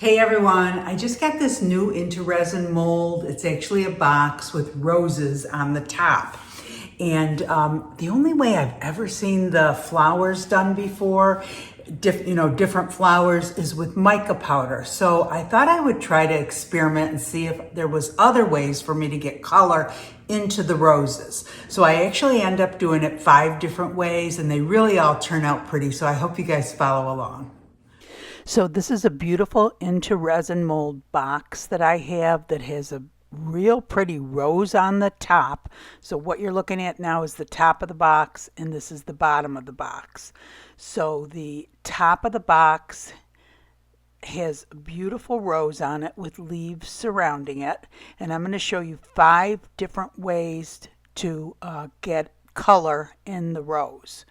Hey everyone, I just got this new Into Resin mold. It's actually a box with roses on the top. And the only way I've ever seen the flowers done before, different flowers, is with mica powder. So I thought I would try to experiment and see if there was other ways for me to get color into the roses. So I actually end up doing it 5 different ways and they really all turn out pretty. So I hope you guys follow along. So this is a beautiful Into Resin mold box that I have that has a real pretty rose on the top. So what you're looking at now is the top of the box and this is the bottom of the box. So the top of the box has a beautiful rose on it with leaves surrounding it. And I'm going to show you 5 different ways to get color in the rose.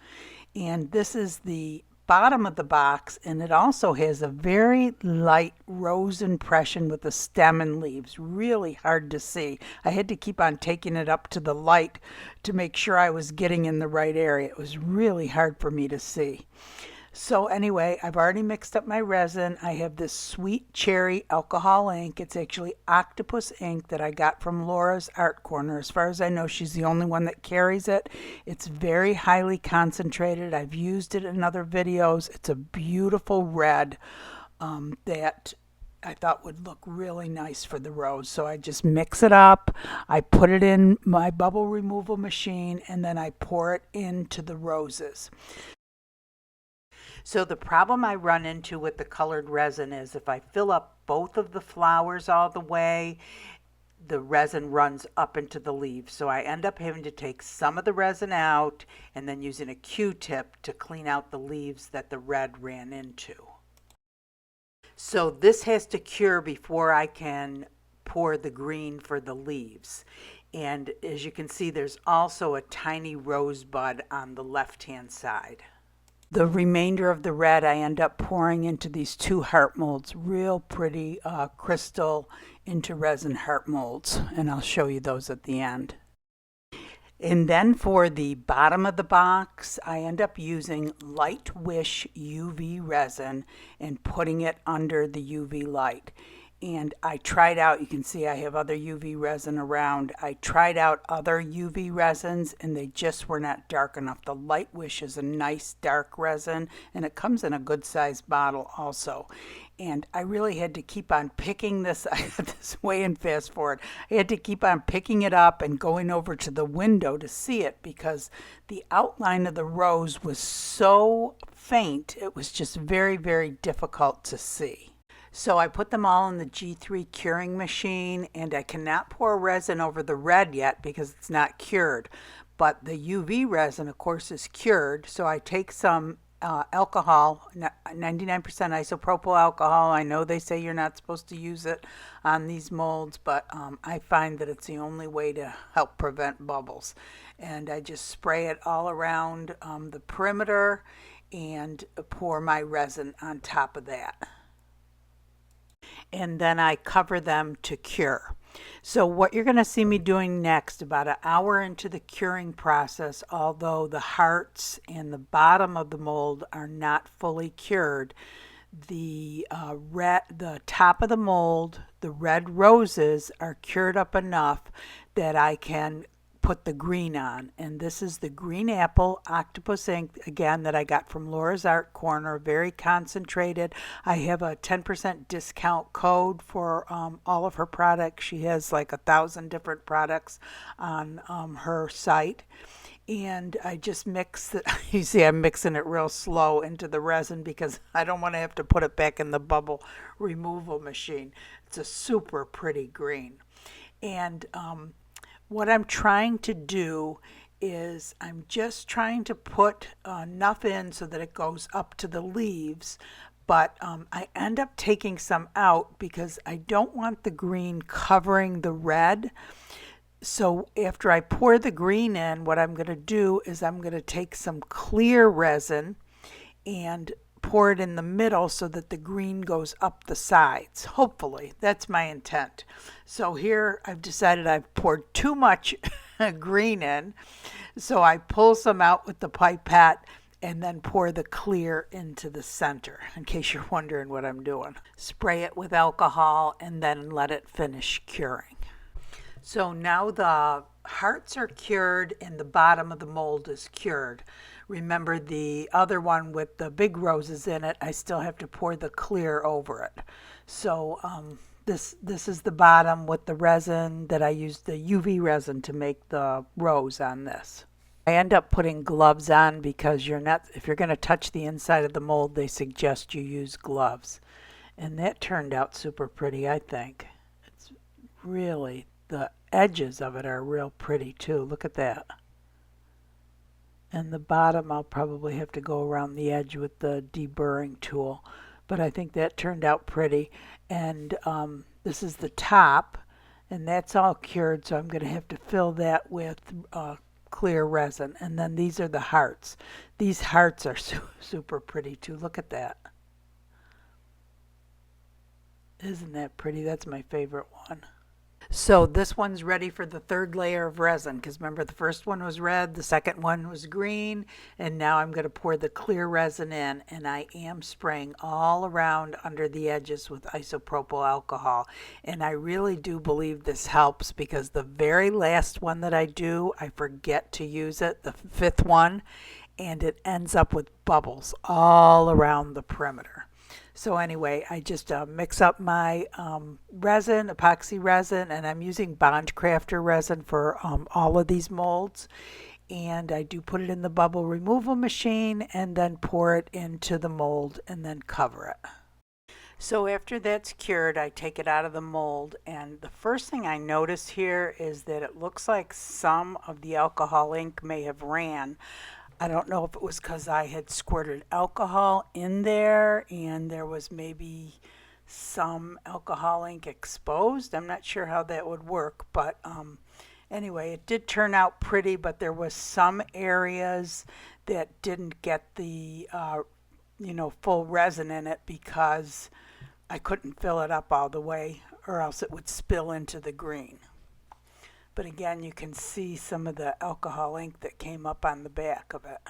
And this is the bottom of the box, and it also has a very light rose impression with the stem and leaves. Really hard to see. I had to keep on taking it up to the light to make sure I was getting in the right area. It was really hard for me to see. So anyway, I've already mixed up my resin. I have this sweet cherry alcohol ink. It's actually octopus ink that I got from Laura's Art Corner. As far as I know, she's the only one that carries it. It's very highly concentrated. I've used it in other videos. It's a beautiful red that I thought would look really nice for the rose. So I just mix it up. I put it in my bubble removal machine and then I pour it into the roses. So the problem I run into with the colored resin is if I fill up both of the flowers all the way, the resin runs up into the leaves. So I end up having to take some of the resin out and then using a Q-tip to clean out the leaves that the red ran into. So this has to cure before I can pour the green for the leaves. And as you can see, there's also a tiny rosebud on the left-hand side. The remainder of the red I end up pouring into these 2 heart molds, real pretty crystal Into Resin heart molds, and I'll show you those at the end. And then for the bottom of the box, I end up using Light Wish UV resin and putting it under the UV light. And I tried out, you can see I have other UV resin around. I tried out other UV resins and they just were not dark enough. The Light Wish is a nice dark resin and it comes in a good sized bottle also. And I really had to keep on picking this, I got this way in fast forward. I had to keep on picking it up and going over to the window to see it because the outline of the rose was so faint, it was just very, very difficult to see. So I put them all in the G3 curing machine and I cannot pour resin over the red yet because it's not cured. But the UV resin, of course, is cured. So I take some alcohol, 99% isopropyl alcohol. I know they say you're not supposed to use it on these molds, but I find that it's the only way to help prevent bubbles. And I just spray it all around the perimeter and pour my resin on top of that. And then I cover them to cure. So what you're going to see me doing next, about an hour into the curing process, although the hearts and the bottom of the mold are not fully cured, the top of the mold, the red roses are cured up enough that I can put the green on. And this is the green apple octopus ink, again, that I got from Laura's Art Corner, very concentrated. I have a 10% discount code for all of her products. She has like 1,000 different products on her site. And I just mix it. You see I'm mixing it real slow into the resin because I don't want to have to put it back in the bubble removal machine. It's a super pretty green. And what I'm trying to do is I'm just trying to put enough in so that it goes up to the leaves, but I end up taking some out because I don't want the green covering the red. So after I pour the green in, what I'm going to do is I'm going to take some clear resin and pour it in the middle so that the green goes up the sides. Hopefully, that's my intent. So here I've decided I've poured too much green in. So I pull some out with the pipette and then pour the clear into the center, in case you're wondering what I'm doing. Spray it with alcohol and then let it finish curing. So now the hearts are cured and the bottom of the mold is cured. Remember the other one with the big roses in it, I still have to pour the clear over it. So this is the bottom with the resin that I used, the UV resin, to make the rose on this. I end up putting gloves on because if you're going to touch the inside of the mold, they suggest you use gloves. And that turned out super pretty, I think. It's really, the edges of it are real pretty too. Look at that. And the bottom, I'll probably have to go around the edge with the deburring tool. But I think that turned out pretty. And this is the top, and that's all cured, so I'm going to have to fill that with clear resin. And then these are the hearts. These hearts are super pretty too. Look at that. Isn't that pretty? That's my favorite one. So this one's ready for the third layer of resin, because remember the first one was red, the second one was green, and now I'm going to pour the clear resin in, and I am spraying all around under the edges with isopropyl alcohol. And I really do believe this helps, because the very last one that I do, I forget to use it, the fifth one, and it ends up with bubbles all around the perimeter. So anyway, I just mix up my resin, epoxy resin, and I'm using Bond Crafter resin for all of these molds. And I do put it in the bubble removal machine and then pour it into the mold and then cover it. So after that's cured, I take it out of the mold, and the first thing I notice here is that it looks like some of the alcohol ink may have ran. I don't know if it was because I had squirted alcohol in there and there was maybe some alcohol ink exposed. I'm not sure how that would work, but anyway, it did turn out pretty, but there was some areas that didn't get the full resin in it because I couldn't fill it up all the way, or else it would spill into the green. But again, you can see some of the alcohol ink that came up on the back of it.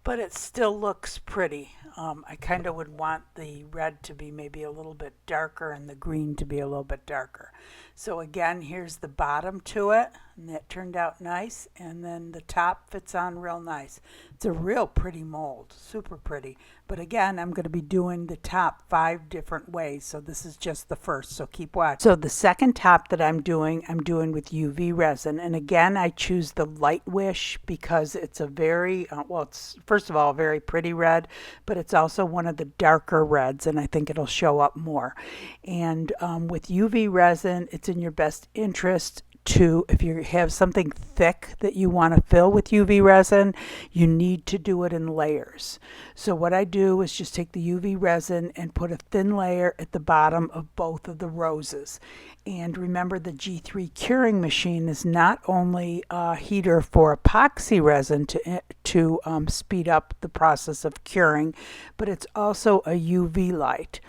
But it still looks pretty. I kind of would want the red to be maybe a little bit darker and the green to be a little bit darker. So again, here's the bottom to it, and that turned out nice. And then the top fits on real nice. It's a real pretty mold, super pretty. But again, I'm going to be doing the top 5 different ways. So this is just the first, so keep watching. So the second top that I'm doing with UV resin. And again, I choose the Light Wish because it's a very, it's first of all a very pretty red, but it's also one of the darker reds, and I think it'll show up more. And with UV resin, it's in your best interest to, if you have something thick that you want to fill with UV resin, you need to do it in layers. So what I do is just take the UV resin and put a thin layer at the bottom of both of the roses. And remember, the G3 curing machine is not only a heater for epoxy resin to speed up the process of curing, but it's also a UV light.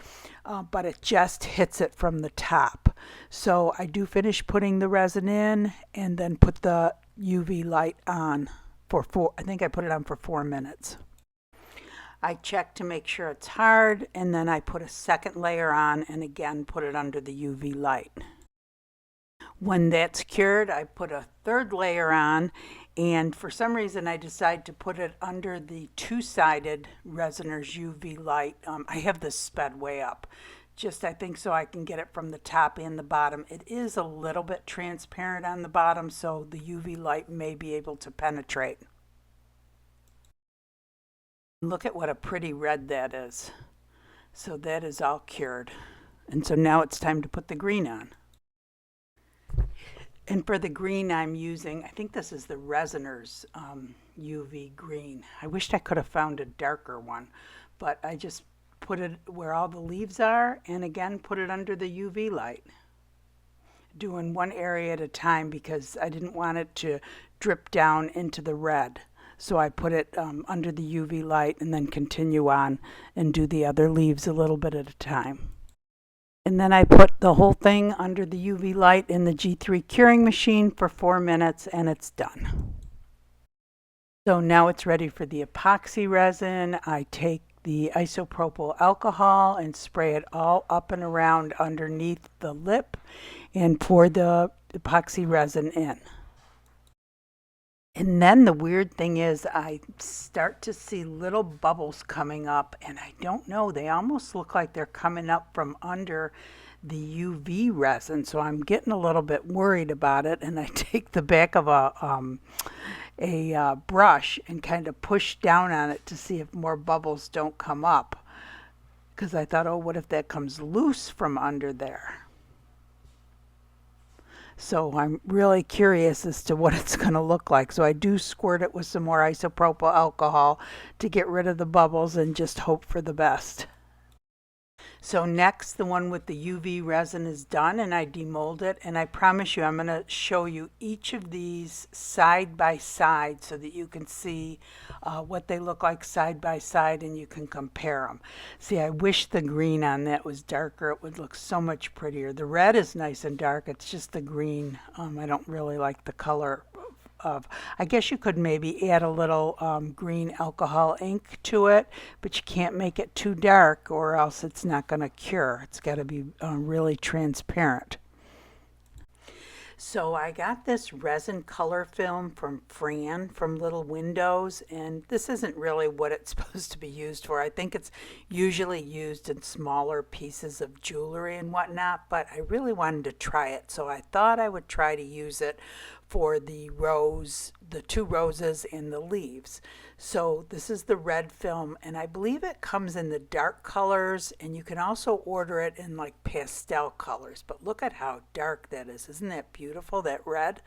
But it just hits it from the top. So I do finish putting the resin in and then put the UV light on for I think I put it on for 4 minutes. I check to make sure it's hard, and then I put a second layer on and again put it under the UV light. When that's cured, I put a third layer on, and for some reason I decide to put it under the two-sided Resiner's UV light. I have this sped way up, just I think so I can get it from the top and the bottom. It is a little bit transparent on the bottom, so the UV light may be able to penetrate. Look at what a pretty red that is. So that is all cured. And so now it's time to put the green on. And for the green I'm using, I think this is the Resiner's UV green. I wished I could have found a darker one, but I just put it where all the leaves are, and again put it under the UV light. Doing one area at a time because I didn't want it to drip down into the red. So I put it under the UV light and then continue on and do the other leaves a little bit at a time. And then I put the whole thing under the UV light in the G3 curing machine for 4 minutes, and it's done. So now it's ready for the epoxy resin. I take the isopropyl alcohol and spray it all up and around underneath the lip and pour the epoxy resin in. And then the weird thing is I start to see little bubbles coming up, and I don't know, they almost look like they're coming up from under the UV resin. So I'm getting a little bit worried about it, and I take the back of a brush and kind of push down on it to see if more bubbles don't come up. Because I thought, oh, what if that comes loose from under there? So I'm really curious as to what it's going to look like. So I do squirt it with some more isopropyl alcohol to get rid of the bubbles and just hope for the best. So next, the one with the UV resin is done, and I demold it, and I promise you I'm going to show you each of these side by side so that you can see what they look like side by side and you can compare them. See, I wish the green on that was darker. It would look so much prettier. The red is nice and dark. It's just the green. I don't really like the color of, I guess you could maybe add a little green alcohol ink to it, but you can't make it too dark or else it's not going to cure. It's got to be really transparent. So I got this resin color film from Fran from Little Windows, and this isn't really what it's supposed to be used for. I think it's usually used in smaller pieces of jewelry and whatnot, but I really wanted to try it, so I thought I would try to use it for the rose, the two roses and the leaves. So this is the red film, and I believe it comes in the dark colors, and you can also order it in like pastel colors, but look at how dark that is. Isn't that beautiful, that red?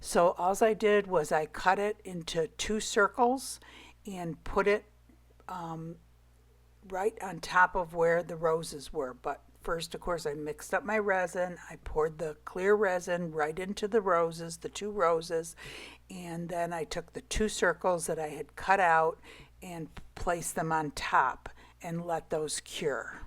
So all I did was I cut it into 2 circles and put it right on top of where the roses were. But first, of course, I mixed up my resin. I poured the clear resin right into the roses, the 2 roses, and then I took the 2 circles that I had cut out and placed them on top and let those cure.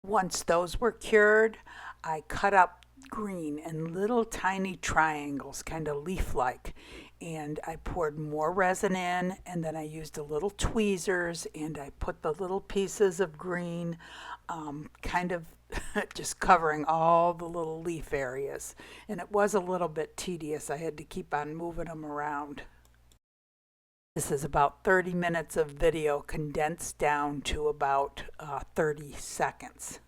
Once those were cured, I cut up green in little tiny triangles, kind of leaf-like, and I poured more resin in, and then I used a little tweezers and I put the little pieces of green kind of just covering all the little leaf areas, and it was a little bit tedious. I had to keep on moving them around. This is about 30 minutes of video condensed down to about 30 seconds.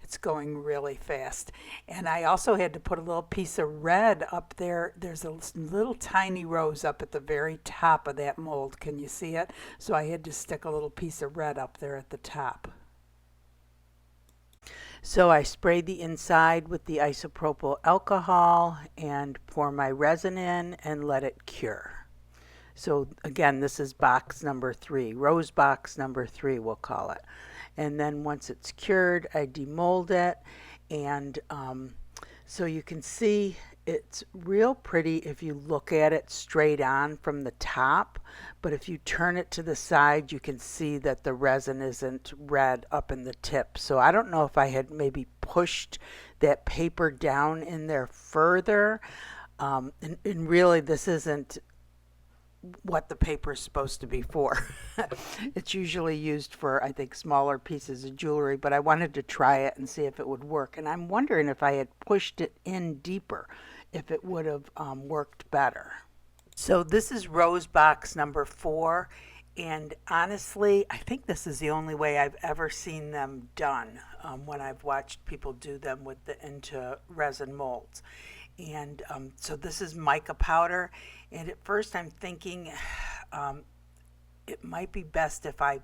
It's going really fast. And I also had to put a little piece of red up there. There's a little tiny rose up at the very top of that mold. Can you see it? So I had to stick a little piece of red up there at the top. So I sprayed the inside with the isopropyl alcohol and pour my resin in and let it cure. So again, this is box number 3, rose box number 3 we'll call it. And then once it's cured, I demold it, and so you can see it's real pretty if you look at it straight on from the top, but if you turn it to the side, you can see that the resin isn't red up in the tip. So I don't know if I had maybe pushed that paper down in there further, and really this isn't what the paper is supposed to be for. It's usually used for, I think, smaller pieces of jewelry, but I wanted to try it and see if it would work. And I'm wondering if I had pushed it in deeper, if it would have worked better. So this is rose box number 4, and honestly, I think this is the only way I've ever seen them done when I've watched people do them with the into resin molds. And so this is mica powder, and at first I'm thinking it might be best if I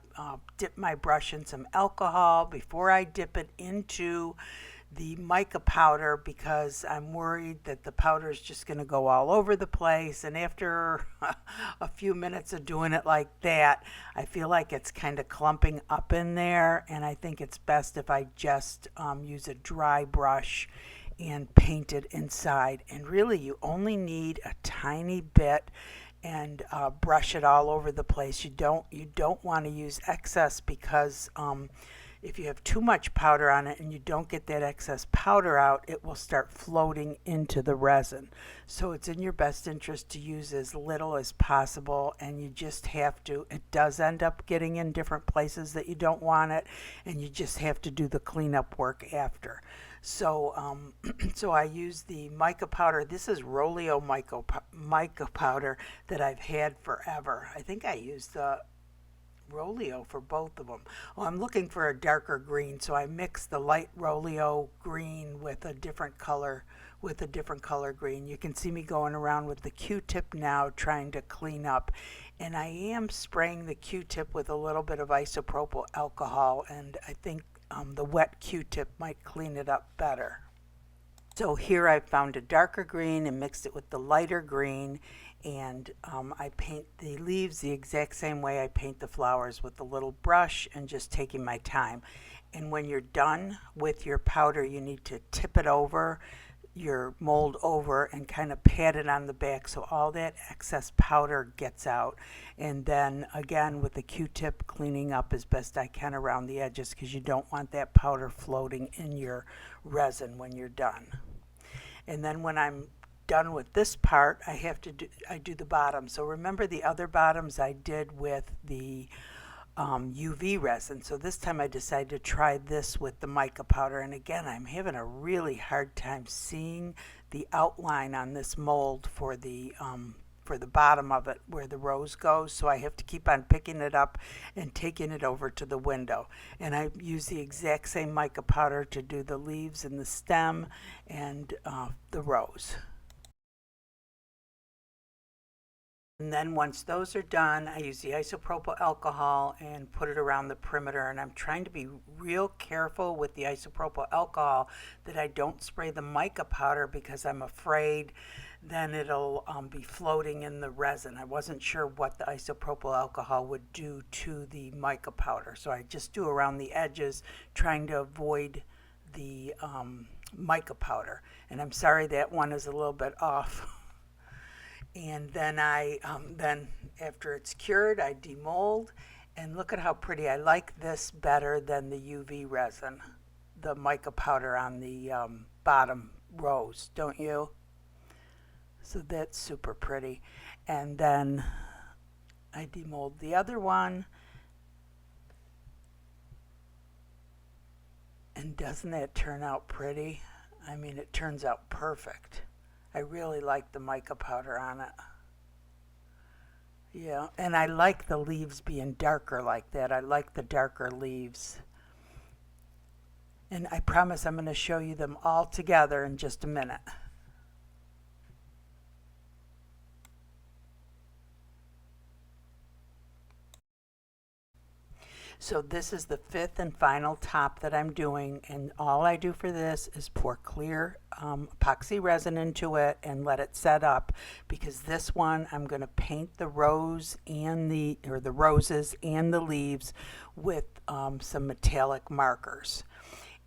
dip my brush in some alcohol before I dip it into the mica powder, because I'm worried that the powder is just going to go all over the place, and after a few minutes of doing it like that, I feel like it's kind of clumping up in there, and I think it's best if I just use a dry brush and paint it inside. And really you only need a tiny bit, and brush it all over the place. You don't want to use excess, because If you have too much powder on it and you don't get that excess powder out, it will start floating into the resin. So it's in your best interest to use as little as possible, and you just have to, it does end up getting in different places that you don't want it, and you just have to do the cleanup work after. So, so I use the mica powder. This is Rolio mica powder that I've had forever. I think I used the Rolio for both of them. Oh, I'm looking for a darker green, so I mix the light Rolio green with a different color green. You can see me going around with the Q-tip now trying to clean up, and I am spraying the Q-tip with a little bit of isopropyl alcohol, and I think the wet Q-tip might clean it up better. So here I found a darker green and mixed it with the lighter green, and I paint the leaves the exact same way I paint the flowers, with a little brush and just taking my time. And when you're done with your powder, you need to tip it over, your mold over, and kind of pat it on the back so all that excess powder gets out. And then again with the Q-tip, cleaning up as best I can around the edges, because you don't want that powder floating in your resin when you're done. And then when I'm done with this part, I do the bottom. So remember the other bottoms I did with the UV resin. So this time I decided to try this with the mica powder, and again I'm having a really hard time seeing the outline on this mold for the bottom of it where the rose goes, so I have to keep on picking it up and taking it over to the window. And I use the exact same mica powder to do the leaves and the stem and the rose. And then once those are done, I use the isopropyl alcohol and put it around the perimeter. And I'm trying to be real careful with the isopropyl alcohol that I don't spray the mica powder, because I'm afraid then it'll be floating in the resin. I wasn't sure what the isopropyl alcohol would do to the mica powder, so I just do around the edges, trying to avoid the mica powder. And I'm sorry that one is a little bit off. And then then after it's cured, I demold, and look at how pretty. I like this better than the UV resin, the mica powder on the bottom rows, don't you? So that's super pretty. And then I demold the other one, and doesn't that turn out pretty? I mean, it turns out perfect. I really like the mica powder on it. Yeah, and I like the leaves being darker like that. I like the darker leaves. And I promise I'm going to show you them all together in just a minute. So this is the fifth and final top that I'm doing, and all I do for this is pour clear epoxy resin into it and let it set up, because this one I'm going to paint the rose and the roses and the leaves with some metallic markers.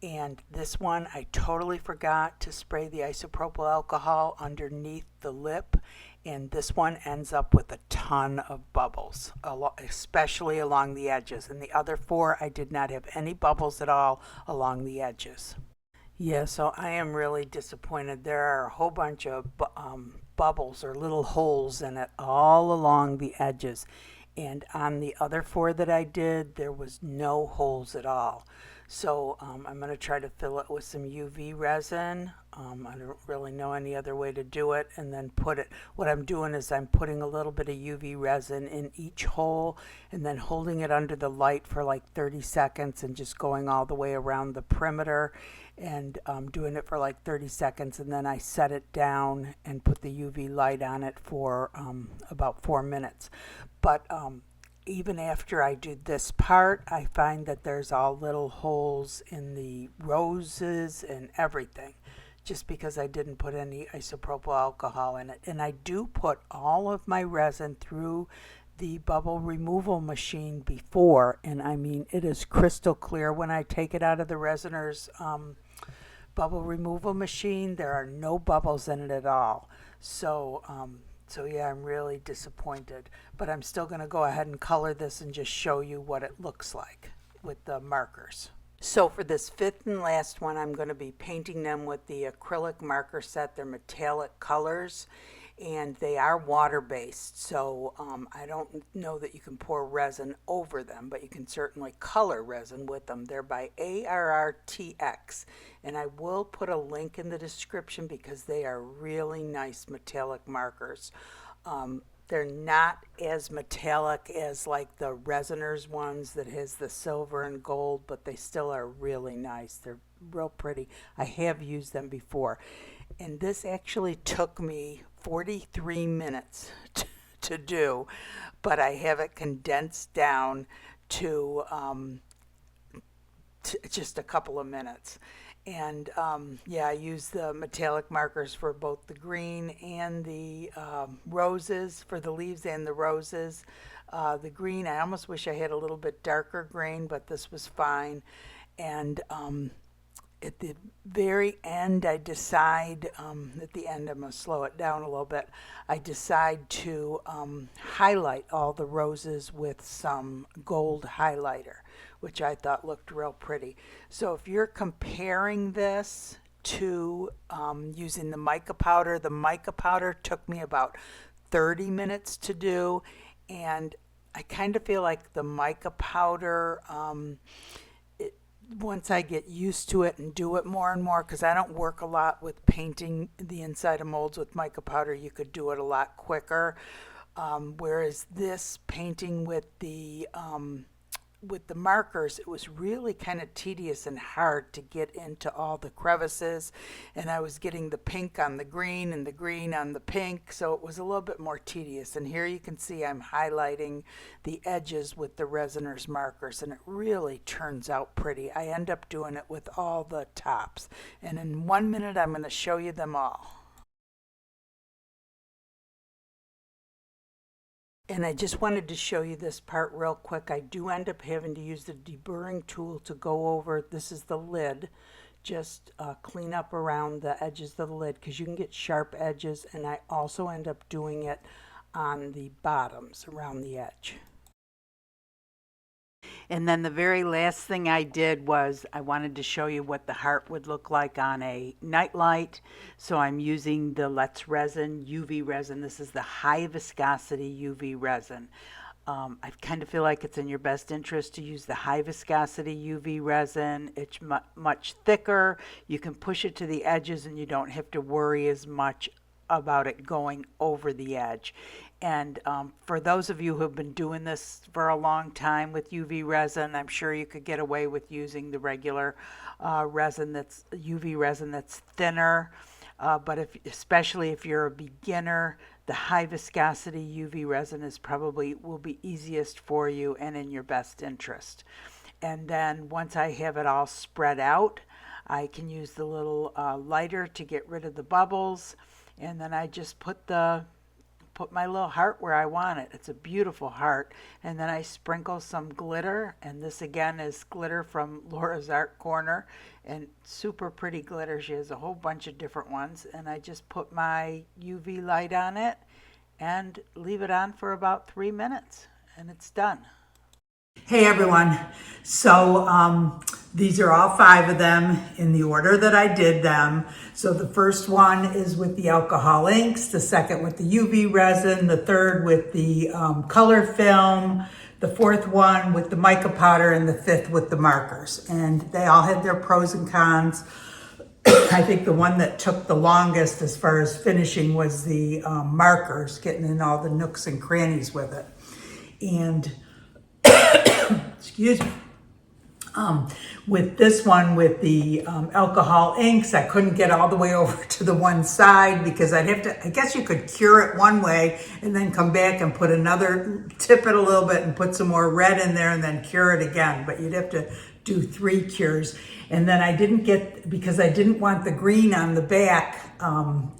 And this one I totally forgot to spray the isopropyl alcohol underneath the lip, and this one ends up with a ton of bubbles, especially along the edges. And the other four I did not have any bubbles at all along the edges. Yeah, so I am really disappointed. There are a whole bunch of bubbles or little holes in it all along the edges. And on the other four that I did, there was no holes at all. So I'm going to try to fill it with some UV resin. I don't really know any other way to do it. And then what I'm doing is I'm putting a little bit of UV resin in each hole, and then holding it under the light for like 30 seconds and just going all the way around the perimeter, and doing it for like 30 seconds. And then I set it down and put the UV light on it for about 4 minutes. But even after I do this part, I find that there's all little holes in the roses and everything, just because I didn't put any isopropyl alcohol in it. And I do put all of my resin through the bubble removal machine before, and I mean, it is crystal clear when I take it out of the resiner's bubble removal machine. There are no bubbles in it at all. So yeah, I'm really disappointed, but I'm still going to go ahead and color this and just show you what it looks like with the markers. So for this fifth and last one, I'm going to be painting them with the acrylic marker set. They're metallic colors and they are water-based. So I don't know that you can pour resin over them, but you can certainly color resin with them. They're by ARRTX, and I will put a link in the description because they are really nice metallic markers. They're not as metallic as like the Resiners ones that has the silver and gold, but they still are really nice. They're real pretty. I have used them before. And this actually took me 43 minutes to do, but I have it condensed down to just a couple of minutes. And yeah, I use the metallic markers for both the green and the roses, for the leaves and the roses. The green, I almost wish I had a little bit darker green, but this was fine. And at the very end, I decide, at the end, I'm going to slow it down a little bit. I decide to highlight all the roses with some gold highlighter, which I thought looked real pretty. So if you're comparing this to using the mica powder took me about 30 minutes to do, and I kind of feel like the mica powder, once I get used to it and do it more and more, because I don't work a lot with painting the inside of molds with mica powder, you could do it a lot quicker. Whereas this painting with the markers, it was really kind of tedious and hard to get into all the crevices, and I was getting the pink on the green and the green on the pink, so it was a little bit more tedious. And here you can see I'm highlighting the edges with the Resiners markers, and it really turns out pretty. I end up doing it with all the tops, and in 1 minute I'm going to show you them all. And I just wanted to show you this part real quick. I do end up having to use the deburring tool to go over, this is the lid, just clean up around the edges of the lid because you can get sharp edges, and I also end up doing it on the bottoms around the edge. And then the very last thing I did was I wanted to show you what the heart would look like on a nightlight. So I'm using the Let's Resin UV resin. This is the high viscosity UV resin. I kind of feel like it's in your best interest to use the high viscosity UV resin. It's much thicker. You can push it to the edges and you don't have to worry as much about it going over the edge. And for those of you who have been doing this for a long time with UV resin, I'm sure you could get away with using the regular resin that's UV resin that's thinner. But especially if you're a beginner, the high viscosity UV resin is probably will be easiest for you and in your best interest. And then once I have it all spread out, I can use the little lighter to get rid of the bubbles, and then I just put my little heart where I want it. It's a beautiful heart. And then I sprinkle some glitter, and this again is glitter from Laura's Art Corner, and super pretty glitter. She has a whole bunch of different ones, and I just put my UV light on it and leave it on for about 3 minutes, and it's done. Hey everyone, so these are all 5 of them in the order that I did them. So the first one is with the alcohol inks, the second with the UV resin, the third with the color film, the fourth one with the mica powder, and the fifth with the markers. And they all had their pros and cons. I think the one that took the longest as far as finishing was the markers, getting in all the nooks and crannies with it. And excuse me. With this one, with the alcohol inks, I couldn't get all the way over to the one side because I'd have to, I guess you could cure it one way and then come back and put another, tip it a little bit and put some more red in there and then cure it again. But you'd have to do 3 cures. And then I didn't get, because I didn't want the green on the back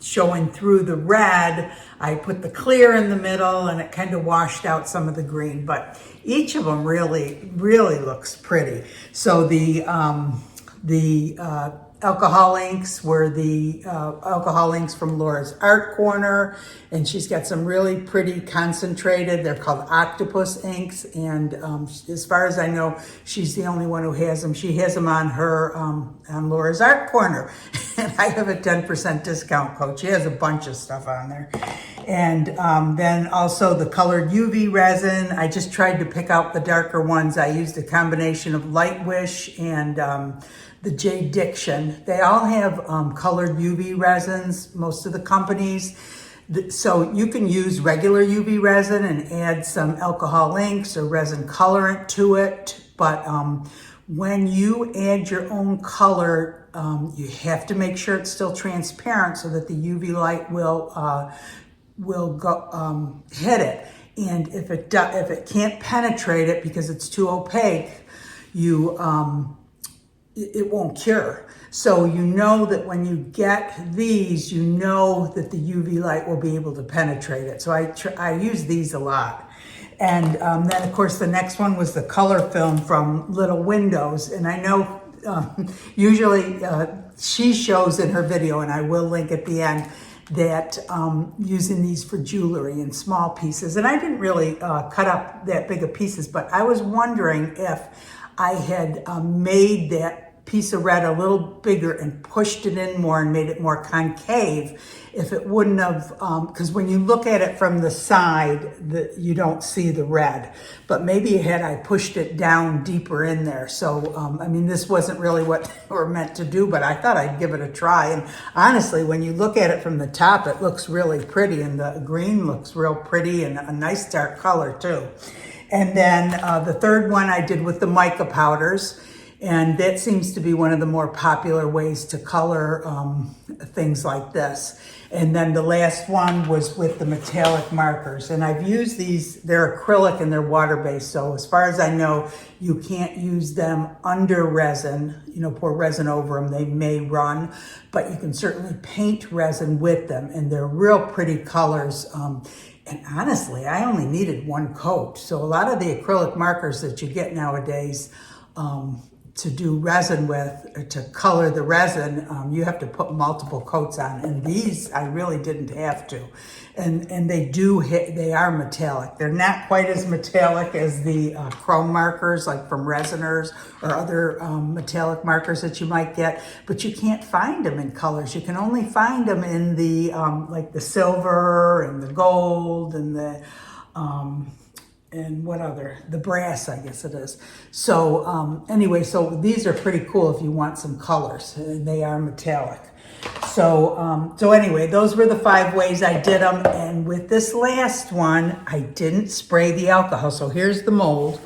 showing through the red, I put the clear in the middle and it kind of washed out some of the green. But each of them really looks pretty. So the The alcohol inks were the alcohol inks from Laura's Art Corner, and she's got some really pretty concentrated, they're called octopus inks, and as far as I know, she's the only one who has them. She has them on her, on Laura's Art Corner, and I have a 10% discount code. She has a bunch of stuff on there. And then also the colored UV resin. I just tried to pick out the darker ones. I used a combination of Light Wish and the J Diction. They all have colored UV resins, most of the companies. So you can use regular UV resin and add some alcohol inks or resin colorant to it. But when you add your own color, you have to make sure it's still transparent so that the UV light will go hit it. And if it can't penetrate it because it's too opaque, it won't cure. So you know that when you get these, you know that the UV light will be able to penetrate it. So I use these a lot. And then of course the next one was the color film from Little Windows. And I know usually she shows in her video, and I will link at the end, that using these for jewelry in small pieces. And I didn't really cut up that big of pieces, but I was wondering if I had made that piece of red a little bigger and pushed it in more and made it more concave, if it wouldn't have, because when you look at it from the side, you don't see the red. But maybe had I pushed it down deeper in there. So, I mean, this wasn't really what we're meant to do, but I thought I'd give it a try. And honestly, when you look at it from the top, it looks really pretty, and the green looks real pretty and a nice dark color too. And then the third one I did with the mica powders. And that seems to be one of the more popular ways to color things like this. And then the last one was with the metallic markers. And I've used these, they're acrylic and they're water-based. So as far as I know, you can't use them under resin, pour resin over them. They may run, but you can certainly paint resin with them. And they're real pretty colors. And honestly, I only needed one coat. So a lot of the acrylic markers that you get nowadays, to do resin with, or to color the resin, you have to put multiple coats on. And these, I really didn't have to. And they are metallic. They're not quite as metallic as the chrome markers, like from Resiners or other metallic markers that you might get, but you can't find them in colors. You can only find them in the, like the silver and the gold and the, and what other, the brass, I guess it is. So anyway, so these are pretty cool if you want some colors, and they are metallic. So anyway, those were the 5 ways I did them. And with this last one, I didn't spray the alcohol. So here's the mold,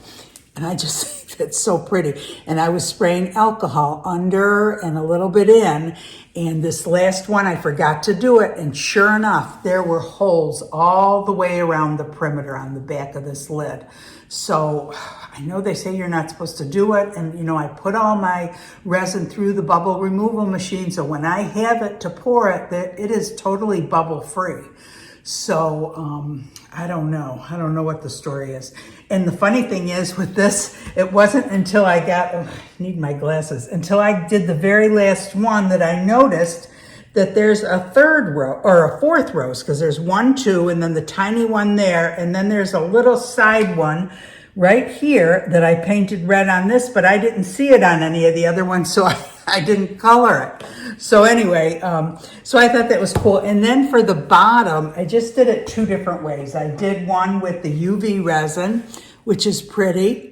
and I just think it's so pretty. And I was spraying alcohol under and a little bit in. And this last one, I forgot to do it. And sure enough, there were holes all the way around the perimeter on the back of this lid. So I know they say you're not supposed to do it. And, I put all my resin through the bubble removal machine. So when I have it to pour it, it is totally bubble free. So I don't know. I don't know what the story is. And the funny thing is with this, it wasn't until I need my glasses, until I did the very last one that I noticed that there's a third row or a fourth row, because there's 1, 2, and then the tiny one there. And then there's a little side one right here that I painted red on this, but I didn't see it on any of the other ones. So I didn't color it. So anyway, so I thought that was cool. And then for the bottom, I just did it 2 different ways. I did one with the UV resin, which is pretty,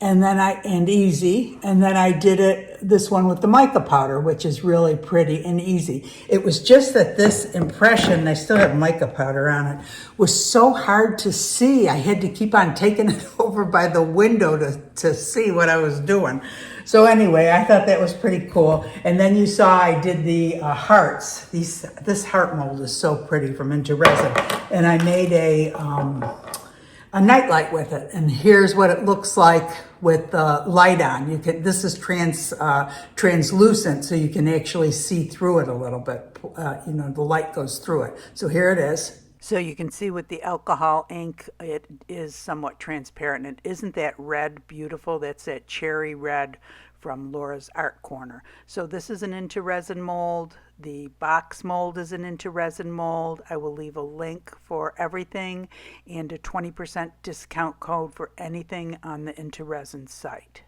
and easy. And then I did this one with the mica powder, which is really pretty and easy. It was just that this impression, I still have mica powder on it, was so hard to see. I had to keep on taking it over by the window to see what I was doing. So anyway, I thought that was pretty cool. And then you saw I did the hearts. This heart mold is so pretty from Into Resin. And I made a nightlight with it. And here's what it looks like with the light on. This is translucent, so you can actually see through it a little bit. The light goes through it. So here it is. So you can see with the alcohol ink, it is somewhat transparent. And isn't that red beautiful? That's that cherry red from Laura's Art Corner. So this is an into resin mold. The box mold is an into resin mold. I will leave a link for everything and a 20% discount code for anything on the into resin site.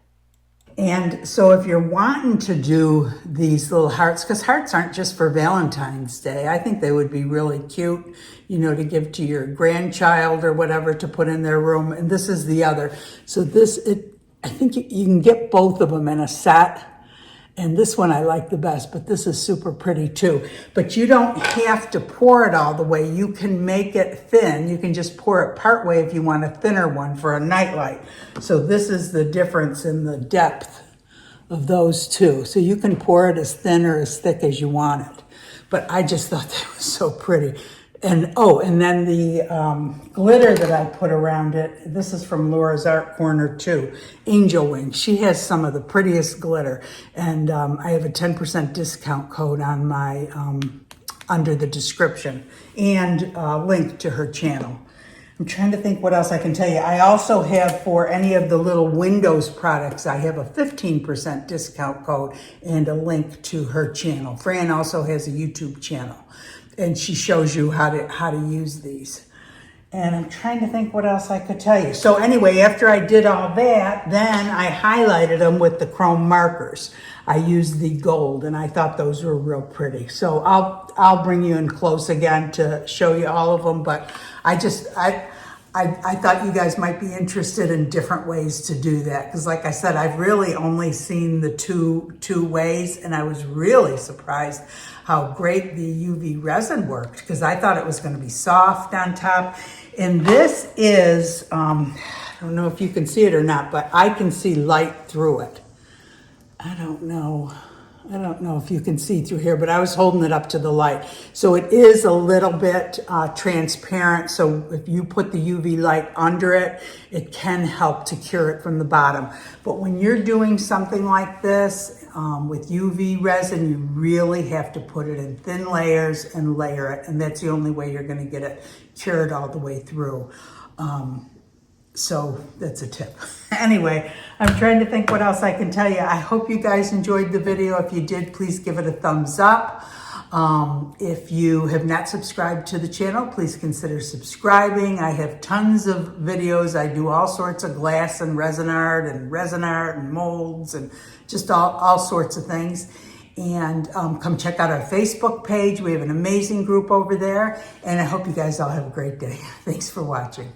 And so if you're wanting to do these little hearts, because hearts aren't just for Valentine's Day, I think they would be really cute, you know, to give to your grandchild or whatever to put in their room. And this is the other. So I think you can get both of them in a set. And this one I like the best, but this is super pretty too. But you don't have to pour it all the way. You can make it thin. You can just pour it part way if you want a thinner one for a nightlight. So this is the difference in the depth of those two. So you can pour it as thin or as thick as you want it. But I just thought that was so pretty. And and then the glitter that I put around it, this is from Laura's Art Corner too, Angel Wings. She has some of the prettiest glitter. And I have a 10% discount code on my, under the description, and a link to her channel. I'm trying to think what else I can tell you. I also have, for any of the little Windows products, I have a 15% discount code and a link to her channel. Fran also has a YouTube channel, and she shows you how to use these. And I'm trying to think what else I could tell you. So anyway, after I did all that, then I highlighted them with the chrome markers. I used the gold, and I thought those were real pretty. So I'll bring you in close again to show you all of them, but I thought you guys might be interested in different ways to do that. Because like I said, I've really only seen the two ways, and I was really surprised how great the UV resin worked, because I thought it was going to be soft on top. And this is, I don't know if you can see it or not, but I can see light through it. I don't know if you can see through here, but I was holding it up to the light. So it is a little bit transparent. So if you put the UV light under it, it can help to cure it from the bottom. But when you're doing something like this with UV resin, you really have to put it in thin layers and layer it. And that's the only way you're going to get it cured all the way through. So that's a tip. Anyway, I'm trying to think what else I can tell you. I hope you guys enjoyed the video. If you did, please give it a thumbs up. If you have not subscribed to the channel, please consider subscribing. I have tons of videos. I do all sorts of glass and resin art and molds and just all sorts of things. And come check out our Facebook page. We have an amazing group over there. And I hope you guys all have a great day. Thanks for watching.